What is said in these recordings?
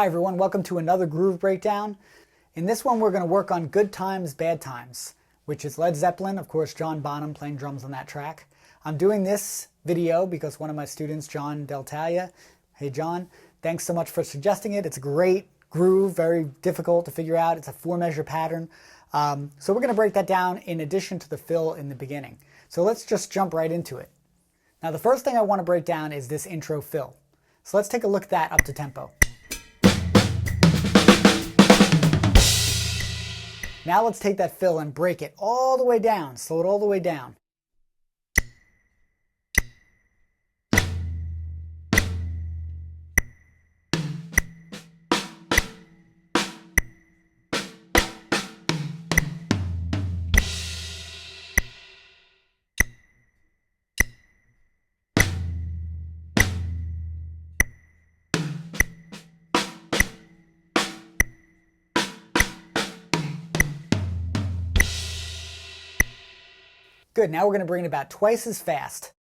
Hi everyone, welcome to another groove breakdown. In this one we're going to work on Good Times, Bad Times, which is Led Zeppelin, of course John Bonham playing drums on that track. I'm doing this video because one of my students, John Deltalia, hey John, thanks so much for suggesting it. It's a great groove, very difficult to figure out. It's a 4-measure pattern. So we're going to break that down in addition to the fill in the beginning. So let's just jump right into it. Now the first thing I want to break down is this intro fill. So let's take a look at that up to tempo. Now let's take that fill and break it all the way down, slow it all the way down. Good, now we're going to bring it about twice as fast.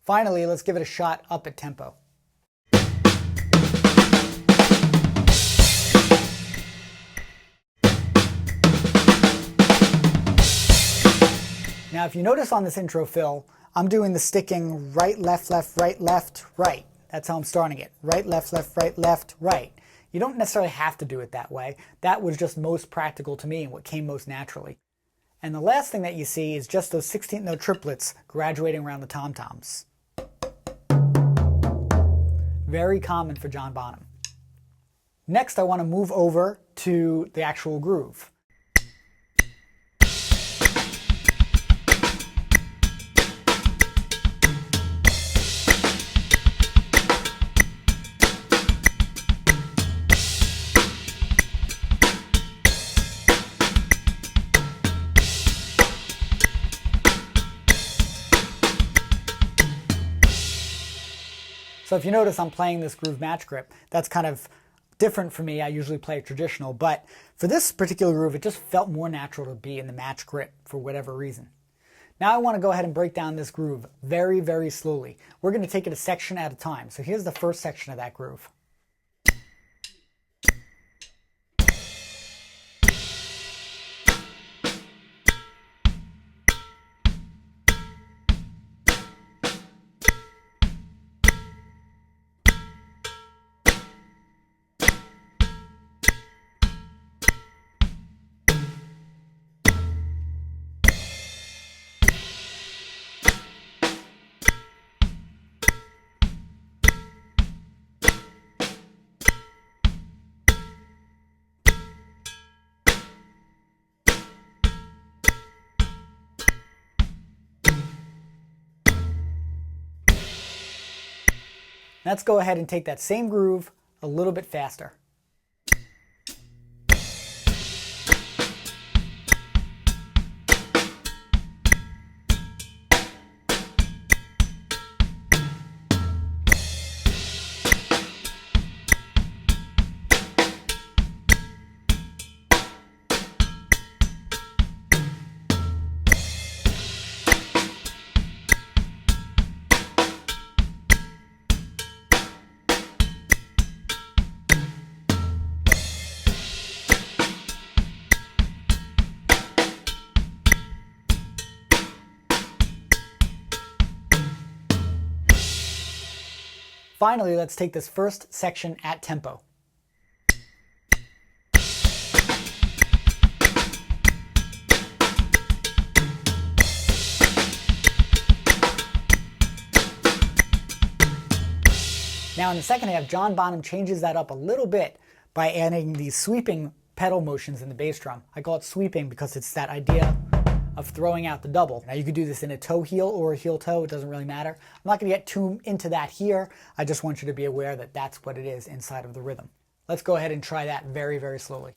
Finally, let's give it a shot up at tempo. Now if you notice on this intro fill, I'm doing the sticking right, left, right. That's how I'm starting it. Right, left, right. You don't necessarily have to do it that way. That was just most practical to me and what came most naturally. And the last thing that you see is just those 16th note triplets graduating around the tom-toms. Very common for John Bonham. Next I want to move over to the actual groove. So if you notice I'm playing this groove match grip, that's kind of different for me. I usually play traditional, but for this particular groove, it just felt more natural to be in the match grip for whatever reason. Now I want to go ahead and break down this groove very, very slowly. We're going to take it a section at a time. So here's the first section of that groove. Let's go ahead and take that same groove a little bit faster. Finally, let's take this first section at tempo. Now in the second half, John Bonham changes that up a little bit by adding these sweeping pedal motions in the bass drum. I call it sweeping because it's that idea of throwing out the double. Now you could do this in a toe heel or a heel toe, it doesn't really matter. I'm not going to get too into that here. I just want you to be aware that that's what it is inside of the rhythm. Let's go ahead and try that very, very slowly.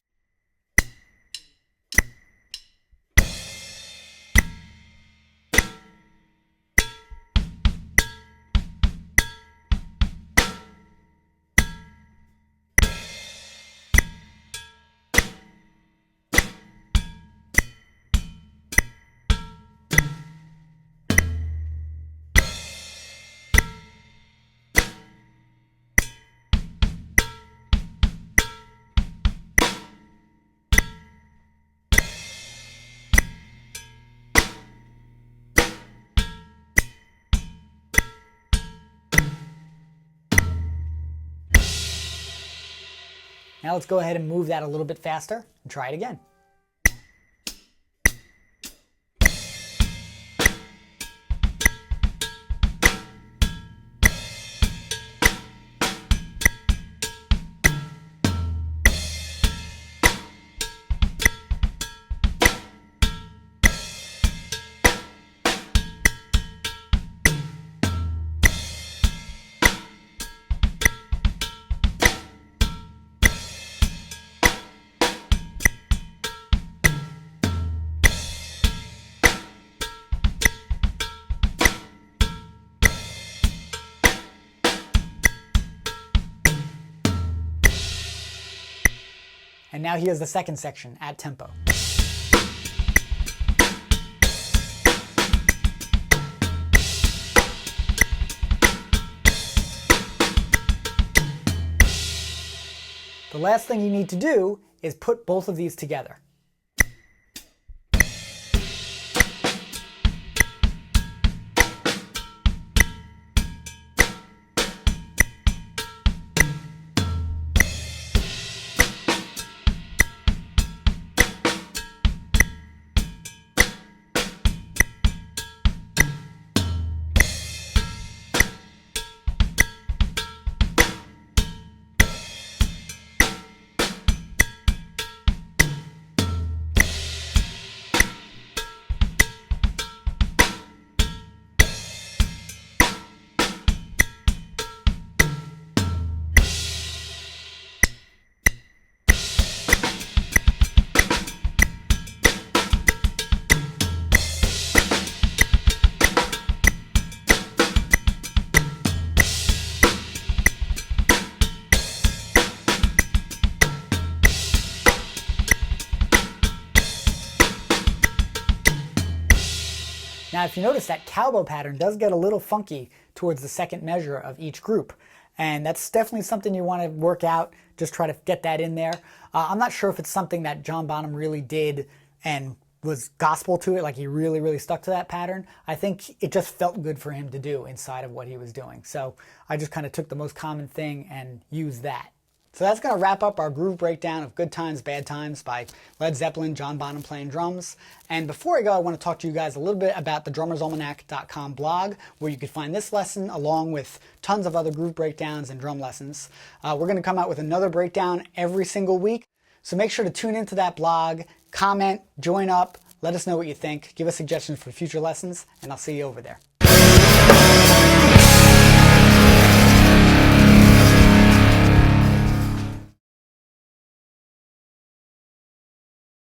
Now let's go ahead and move that a little bit faster and try it again. And now here's the second section at tempo. The last thing you need to do is put both of these together. Now, if you notice, that cowbell pattern does get a little funky towards the second measure of each group. And that's definitely something you want to work out. Just try to get that in there. I'm not sure if it's something that John Bonham really did and was gospel to it, like he really stuck to that pattern. I think it just felt good for him to do inside of what he was doing. So I just kind of took the most common thing and used that. So that's going to wrap up our groove breakdown of Good Times, Bad Times by Led Zeppelin, John Bonham playing drums. And before I go, I want to talk to you guys a little bit about the drummersalmanac.com blog, where you can find this lesson along with tons of other groove breakdowns and drum lessons. We're going to come out with another breakdown every single week. So make sure to tune into that blog, comment, join up, let us know what you think, give us suggestions for future lessons, and I'll see you over there.